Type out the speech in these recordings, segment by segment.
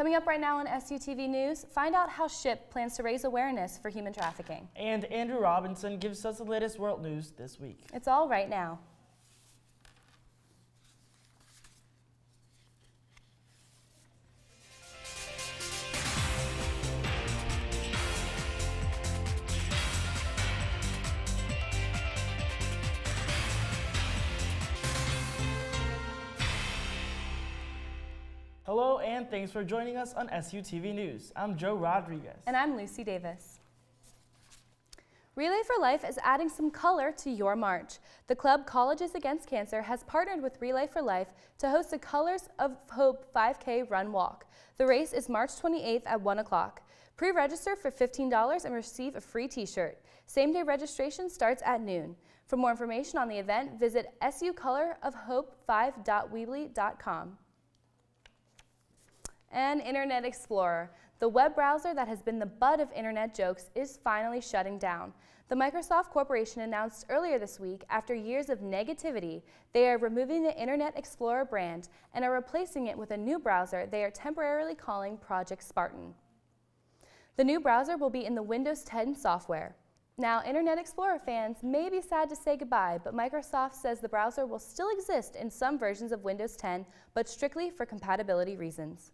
Coming up right now on SUTV News, find out how SHIP plans to raise awareness for human trafficking. And Andrew Robinson gives us the latest world news this week. It's all right now. Hello and thanks for joining us on SUTV News. I'm Joe Rodriguez. And I'm Lucy Davis. Relay for Life is adding some color to your March. The club Colleges Against Cancer has partnered with Relay for Life to host a Colors of Hope 5K run walk. The race is March 28th at 1 o'clock. Pre-register for $15 and receive a free t-shirt. Same-day registration starts at noon. For more information on the event, visit sucolorofhope5.weebly.com. And Internet Explorer, the web browser that has been the butt of internet jokes, is finally shutting down. The Microsoft Corporation announced earlier this week, after years of negativity, they are removing the Internet Explorer brand and are replacing it with a new browser they are temporarily calling Project Spartan. The new browser will be in the Windows 10 software. Now, Internet Explorer fans may be sad to say goodbye, but Microsoft says the browser will still exist in some versions of Windows 10, but strictly for compatibility reasons.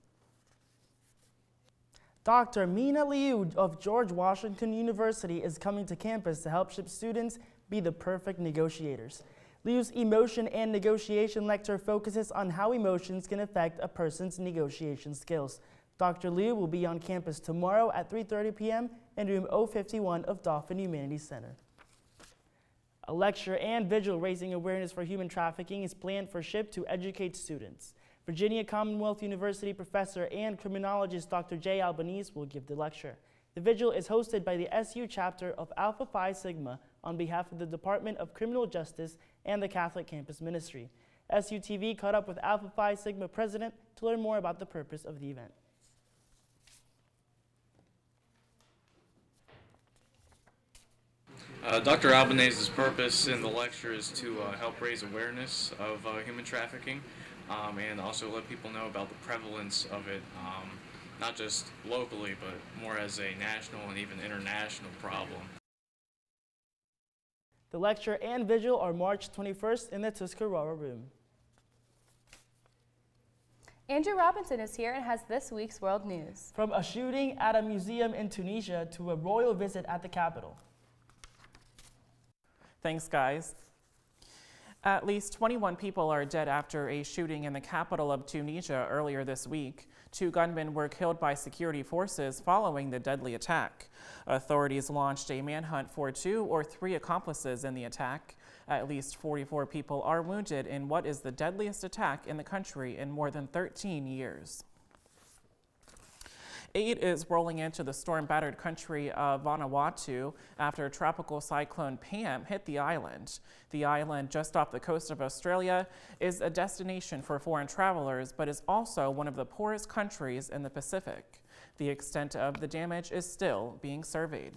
Dr. Mina Liu of George Washington University is coming to campus to help SHIP students be the perfect negotiators. Liu's Emotion and Negotiation lecture focuses on how emotions can affect a person's negotiation skills. Dr. Liu will be on campus tomorrow at 3:30 p.m. in room 051 of Dauphin Humanities Center. A lecture and vigil raising awareness for human trafficking is planned for SHIP to educate students. Virginia Commonwealth University professor and criminologist Dr. J. Albanese will give the lecture. The vigil is hosted by the SU chapter of Alpha Phi Sigma on behalf of the Department of Criminal Justice and the Catholic Campus Ministry. SUTV caught up with Alpha Phi Sigma president to learn more about the purpose of the event. Dr. Albanese's purpose in the lecture is to help raise awareness of human trafficking and also let people know about the prevalence of it, not just locally, but more as a national and even international problem. The lecture and vigil are March 21st in the Tuscarora room. Andrew Robinson is here and has this week's world news. From a shooting at a museum in Tunisia to a royal visit at the Capitol. Thanks, guys. At least 21 people are dead after a shooting in the capital of Tunisia earlier this week. 2 gunmen were killed by security forces following the deadly attack. Authorities launched a manhunt for 2 or 3 accomplices in the attack. At least 44 people are wounded in what is the deadliest attack in the country in more than 13 years. Aid is rolling into the storm-battered country of Vanuatu after Tropical Cyclone Pam hit the island. The island, just off the coast of Australia, is a destination for foreign travelers, but is also one of the poorest countries in the Pacific. The extent of the damage is still being surveyed.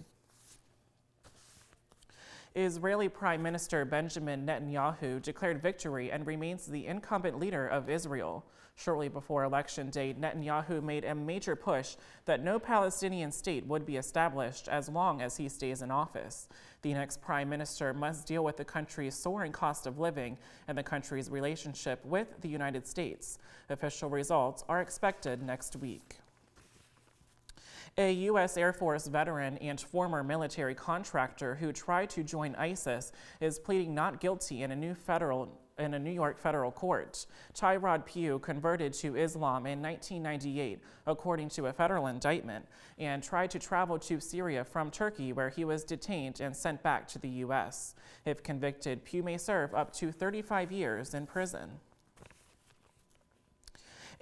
Israeli Prime Minister Benjamin Netanyahu declared victory and remains the incumbent leader of Israel. Shortly before Election Day, Netanyahu made a major push that no Palestinian state would be established as long as he stays in office. The next prime minister must deal with the country's soaring cost of living and the country's relationship with the United States. Official results are expected next week. A U.S. Air Force veteran and former military contractor who tried to join ISIS is pleading not guilty in a New York federal court. Tyrod Pugh converted to Islam in 1998, according to a federal indictment, and tried to travel to Syria from Turkey, where he was detained and sent back to the U.S. If convicted, Pugh may serve up to 35 years in prison.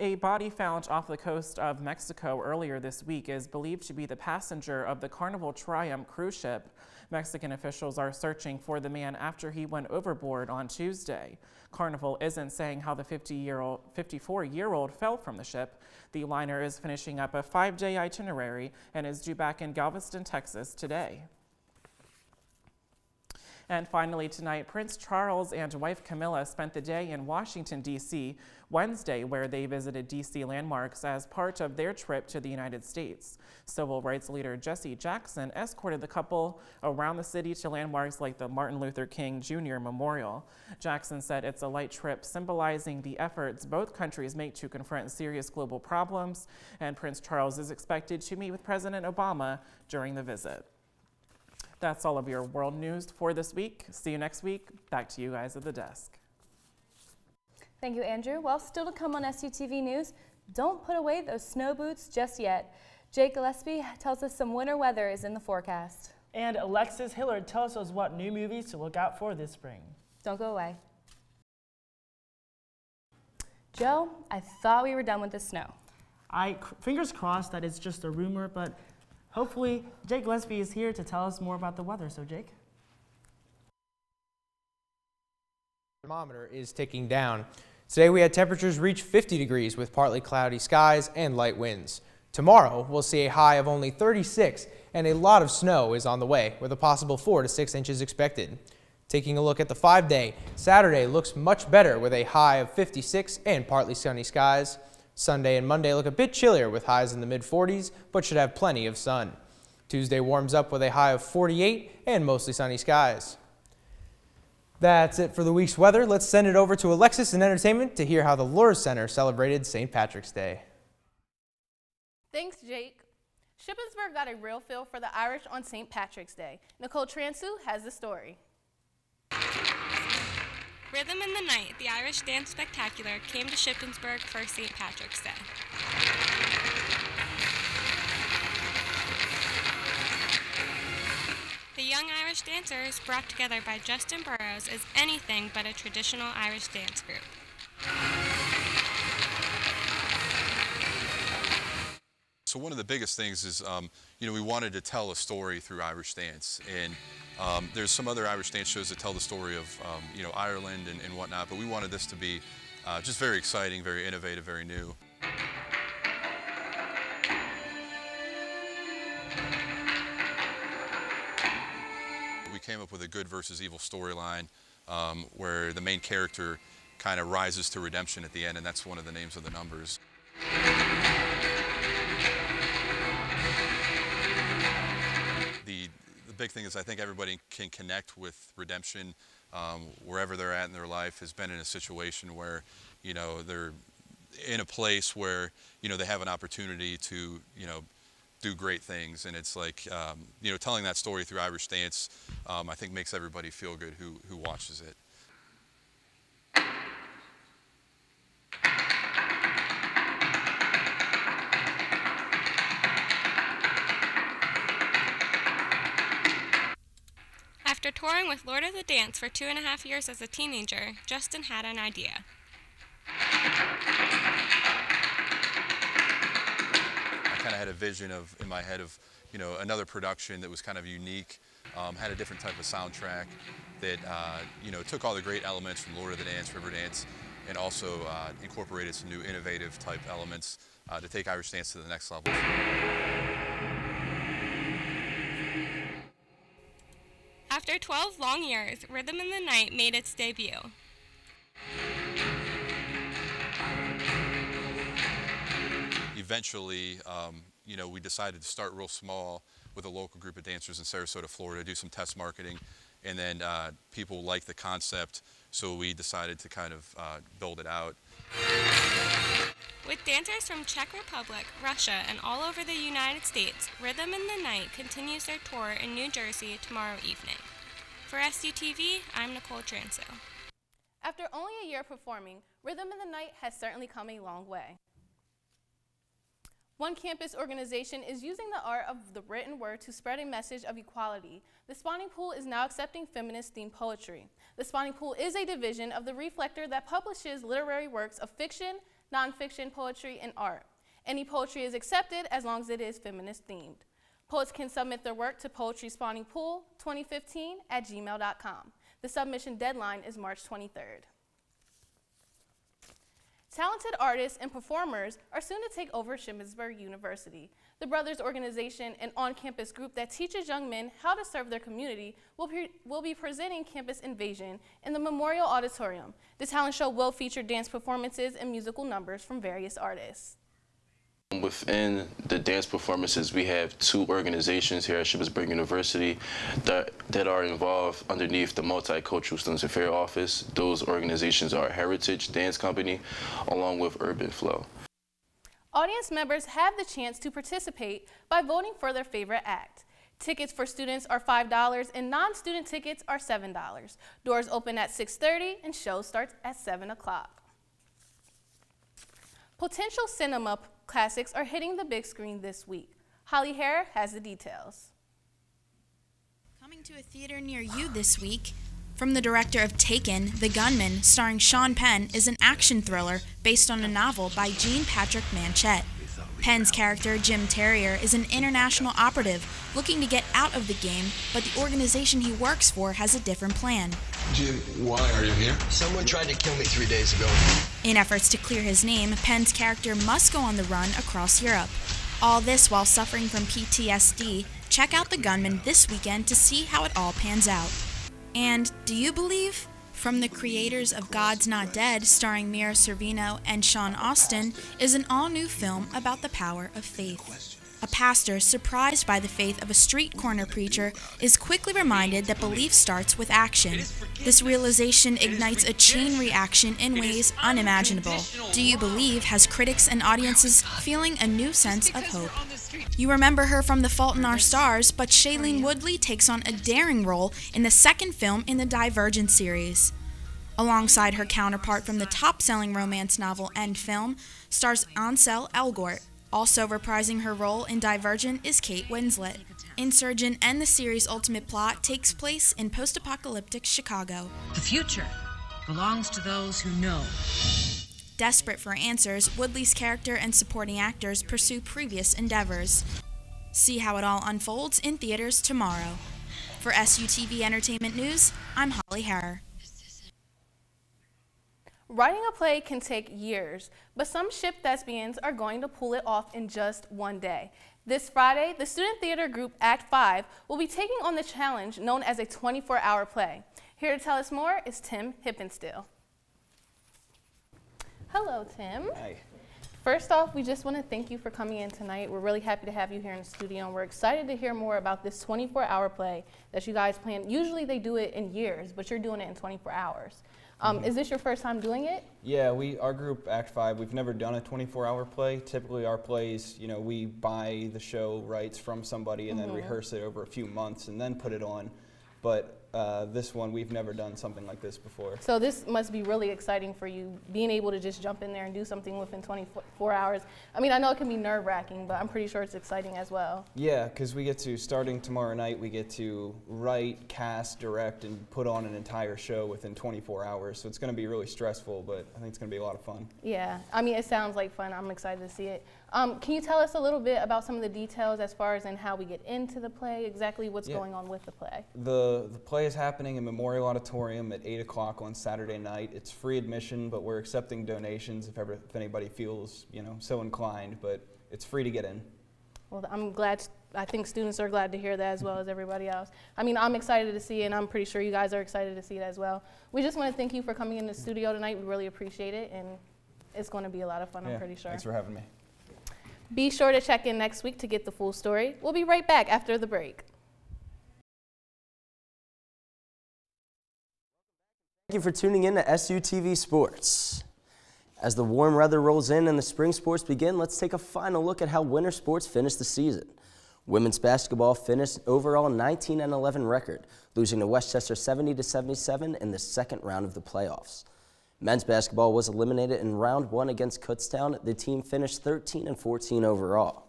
A body found off the coast of Mexico earlier this week is believed to be the passenger of the Carnival Triumph cruise ship. Mexican officials are searching for the man after he went overboard on Tuesday. Carnival isn't saying how the 54-year-old fell from the ship. The liner is finishing up a 5-day itinerary and is due back in Galveston, Texas today. And finally tonight, Prince Charles and wife Camilla spent the day in Washington, D.C. Wednesday, where they visited D.C. landmarks as part of their trip to the United States. Civil rights leader Jesse Jackson escorted the couple around the city to landmarks like the Martin Luther King Jr. Memorial. Jackson said it's a light trip symbolizing the efforts both countries make to confront serious global problems, and Prince Charles is expected to meet with President Obama during the visit. That's all of your world news for this week. See you next week. Back to you guys at the desk. Thank you, Andrew. Well, still to come on SUTV News, don't put away those snow boots just yet. Jake Gillespie tells us some winter weather is in the forecast. And Alexis Hillard tells us what new movies to look out for this spring. Don't go away. Joe, I thought we were done with the snow. Fingers crossed that it's just a rumor, but hopefully Jake Gillespie is here to tell us more about the weather. So Jake? The thermometer is ticking down. Today we had temperatures reach 50 degrees with partly cloudy skies and light winds. Tomorrow we'll see a high of only 36 and a lot of snow is on the way with a possible 4 to 6 inches expected. Taking a look at the 5-day, Saturday looks much better with a high of 56 and partly sunny skies. Sunday and Monday look a bit chillier with highs in the mid-40s, but should have plenty of sun. Tuesday warms up with a high of 48 and mostly sunny skies. That's it for the week's weather. Let's send it over to Alexis in entertainment to hear how the Lures Center celebrated St. Patrick's Day. Thanks, Jake. Shippensburg got a real feel for the Irish on St. Patrick's Day. Nicole Transu has the story. Rhythm in the Night, the Irish Dance Spectacular, came to Shippensburg for St. Patrick's Day. The young Irish dancers, brought together by Justin Burrows, is anything but a traditional Irish dance group. So one of the biggest things is, we wanted to tell a story through Irish dance, and there's some other Irish dance shows that tell the story of, Ireland and whatnot, but we wanted this to be just very exciting, very innovative, very new. We came up with a good versus evil storyline where the main character kind of rises to redemption at the end, and that's one of the names of the numbers. The big thing is I think everybody can connect with redemption wherever they're at in their life, has been in a situation where, they're in a place where, they have an opportunity to, do great things. And it's like, telling that story through Irish dance, I think makes everybody feel good who watches it. After touring with Lord of the Dance for 2.5 years as a teenager, Justin had an idea. I kind of had a vision in my head of, another production that was kind of unique, had a different type of soundtrack that, took all the great elements from Lord of the Dance, Riverdance, and also incorporated some new innovative type elements to take Irish dance to the next level. After 12 long years, Rhythm in the Night made its debut. Eventually, we decided to start real small with a local group of dancers in Sarasota, Florida, do some test marketing, and then people liked the concept, so we decided to kind of build it out. With dancers from Czech Republic, Russia, and all over the United States, Rhythm in the Night continues their tour in New Jersey tomorrow evening. For SUTV, I'm Nicole Transo. After only a year performing, Rhythm in the Night has certainly come a long way. One campus organization is using the art of the written word to spread a message of equality. The Spawning Pool is now accepting feminist-themed poetry. The Spawning Pool is a division of the Reflector that publishes literary works of fiction, nonfiction, poetry, and art. Any poetry is accepted as long as it is feminist-themed. Poets can submit their work to poetryspawningpool2015@gmail.com. The submission deadline is March 23rd. Talented artists and performers are soon to take over Shippensburg University. The Brothers organization, an on-campus group that teaches young men how to serve their community, will be presenting Campus Invasion in the Memorial Auditorium. The talent show will feature dance performances and musical numbers from various artists. Within the dance performances, we have two organizations here at Shippensburg University that are involved underneath the Multicultural Students Affairs Office. Those organizations are Heritage Dance Company, along with Urban Flow. Audience members have the chance to participate by voting for their favorite act. Tickets for students are $5 and non-student tickets are $7. Doors open at 6:30 and show starts at 7 o'clock. Potential cinema classics are hitting the big screen this week. Holly Hare has the details. Coming to a theater near you this week, from the director of Taken, The Gunman, starring Sean Penn, is an action thriller based on a novel by Jean Patrick Manchette. Penn's character, Jim Terrier, is an international operative looking to get out of the game, but the organization he works for has a different plan. Jim, why are you here? Someone tried to kill me 3 days ago. In efforts to clear his name, Penn's character must go on the run across Europe. All this while suffering from PTSD. Check out The Gunman this weekend to see how it all pans out. And do you believe? From the creators of God's Not Dead, starring Mira Sorvino and Sean Austin, is an all-new film about the power of faith. A pastor, surprised by the faith of a street corner preacher, is quickly reminded that belief starts with action. This realization ignites a chain reaction in ways unimaginable. Do You Believe has critics and audiences feeling a new sense of hope. You remember her from The Fault in Our Stars, but Shailene Woodley takes on a daring role in the second film in the Divergent series. Alongside her counterpart from the top-selling romance novel and film, stars Ansel Elgort. Also reprising her role in Divergent is Kate Winslet. Insurgent and the series' ultimate plot takes place in post-apocalyptic Chicago. The future belongs to those who know. Desperate for answers, Woodley's character and supporting actors pursue previous endeavors. See how it all unfolds in theaters tomorrow. For SUTV Entertainment News, I'm Holly Harrer. Writing a play can take years, but some ship thespians are going to pull it off in just one day. This Friday, the student theater group Act 5 will be taking on the challenge known as a 24-hour play. Here to tell us more is Tim Hippenstill. Hello, Tim. Hi. First off, we just want to thank you for coming in tonight. We're really happy to have you here in the studio, and we're excited to hear more about this 24-hour play that you guys plan. Usually they do it in years, but you're doing it in 24 hours. Is this your first time doing it? Yeah, our group, Act 5, we've never done a 24-hour play. Typically our plays, you know, we buy the show rights from somebody and then rehearse it over a few months and then put it on. But this one, we've never done something like this before. So this must be really exciting for you, being able to just jump in there and do something within 24 hours. I mean, I know it can be nerve-wracking, but I'm pretty sure it's exciting as well. Yeah, because we get to, starting tomorrow night, we get to write, cast, direct, and put on an entire show within 24 hours. So it's going to be really stressful, but I think it's going to be a lot of fun. Yeah, I mean, it sounds like fun. I'm excited to see it. Can you tell us a little bit about some of the details as far as in how we get into the play, exactly what's going on with the play? The play is happening in Memorial Auditorium at 8 o'clock on Saturday night. It's free admission, but we're accepting donations if anybody feels, you know, so inclined, but it's free to get in. Well, I'm glad. I think students are glad to hear that as well as everybody else. I mean, I'm excited to see it, and I'm pretty sure you guys are excited to see it as well. We just want to thank you for coming in the studio tonight. We really appreciate it, and it's going to be a lot of fun, I'm pretty sure. Thanks for having me. Be sure to check in next week to get the full story. We'll be right back after the break. Thank you for tuning in to SUTV Sports. As the warm weather rolls in and the spring sports begin, let's take a final look at how winter sports finished the season. Women's basketball finished overall 19-11 record, losing to Westchester 70-77 in the second round of the playoffs. Men's basketball was eliminated in round 1 against Kutztown. The team finished 13-14 overall.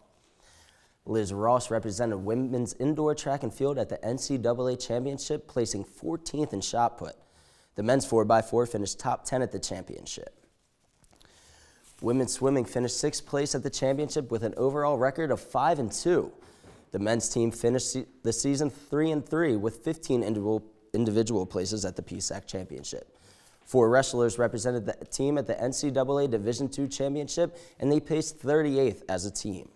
Liz Ross represented women's indoor track and field at the NCAA championship, placing 14th in shot put. The men's 4x4 finished top 10 at the championship. Women's swimming finished 6th place at the championship with an overall record of 5-2. The men's team finished the season 3-3 with 15 individual places at the PSAC championship. 4 wrestlers represented the team at the NCAA Division II Championship, and they placed 38th as a team.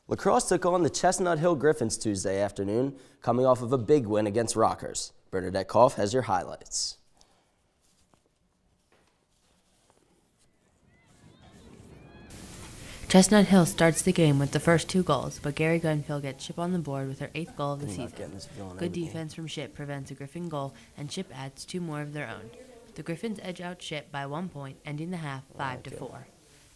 Lacrosse took on the Chestnut Hill Griffins Tuesday afternoon, coming off of a big win against Rockers. Bernadette Koff has your highlights. Chestnut Hill starts the game with the first 2 goals, but Gary Gunfield gets Ship on the board with her 8th goal of the season. Good defense from Ship prevents a Griffin goal, and Ship adds 2 more of their own. The Griffins edge out Ship by 1 point, ending the half 5-4.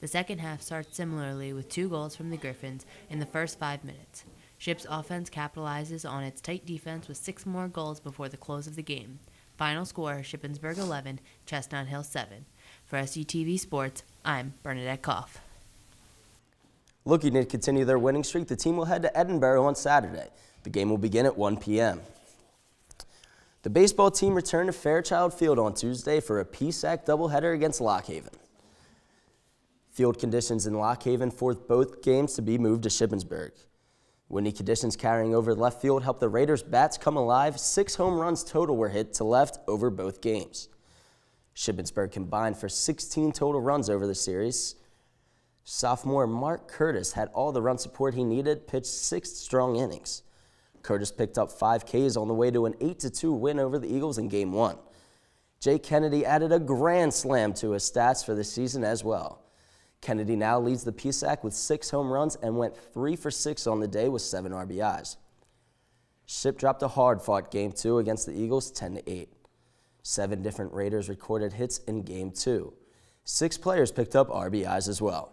The second half starts similarly with 2 goals from the Griffins in the first 5 minutes. Ship's offense capitalizes on its tight defense with 6 more goals before the close of the game. Final score, Shippensburg 11, Chestnut Hill 7. For SUTV Sports, I'm Bernadette Koff. Looking to continue their winning streak, the team will head to Edinburgh on Saturday. The game will begin at 1 p.m. The baseball team returned to Fairchild Field on Tuesday for a PSAC doubleheader against Lock Haven. Field conditions in Lock Haven forced both games to be moved to Shippensburg. Windy conditions carrying over left field helped the Raiders' bats come alive. 6 home runs total were hit to left over both games. Shippensburg combined for 16 total runs over the series. Sophomore Mark Curtis had all the run support he needed, pitched 6 strong innings. Curtis picked up 5 Ks on the way to an 8-2 win over the Eagles in Game 1. Jake Kennedy added a grand slam to his stats for the season as well. Kennedy now leads the PSAC with 6 home runs and went 3 for 6 on the day with 7 RBIs. Ship dropped a hard-fought Game 2 against the Eagles 10-8. 7 different Raiders recorded hits in Game 2. 6 players picked up RBIs as well.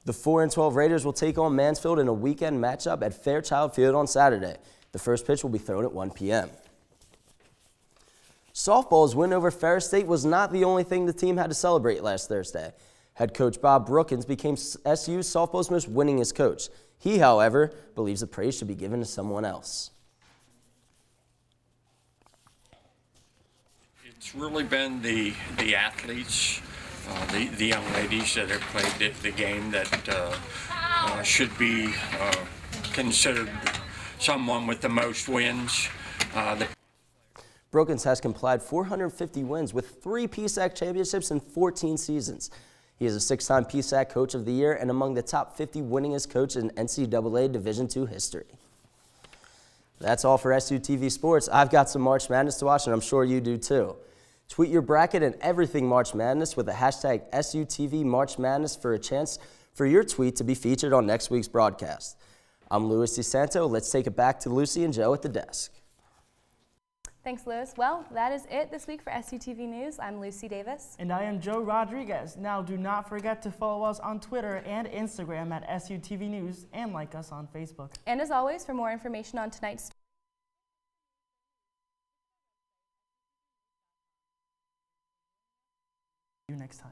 The 4-12 Raiders will take on Mansfield in a weekend matchup at Fairchild Field on Saturday. The first pitch will be thrown at 1 p.m. Softball's win over Ferris State was not the only thing the team had to celebrate last Thursday. Head coach Bob Brookins became SU's softball's most winningest coach. He, however, believes the praise should be given to someone else. It's really been the athletes, the young ladies that have played the game that should be considered someone with the most wins. Brookins has complied 450 wins with 3 PSAC championships in 14 seasons. He is a 6-time PSAC Coach of the Year and among the top 50 winningest coaches in NCAA Division II history. That's all for SUTV Sports. I've got some March Madness to watch, and I'm sure you do too. Tweet your bracket and everything March Madness with the hashtag SUTV March Madness for a chance for your tweet to be featured on next week's broadcast. I'm Luis DeSanto. Let's take it back to Lucy and Joe at the desk. Thanks, Louis. Well, that is it this week for SUTV News. I'm Lucy Davis. And I am Joe Rodriguez. Now, do not forget to follow us on Twitter and Instagram at SUTV News and like us on Facebook. And as always, for more information on tonight's story, see you next time.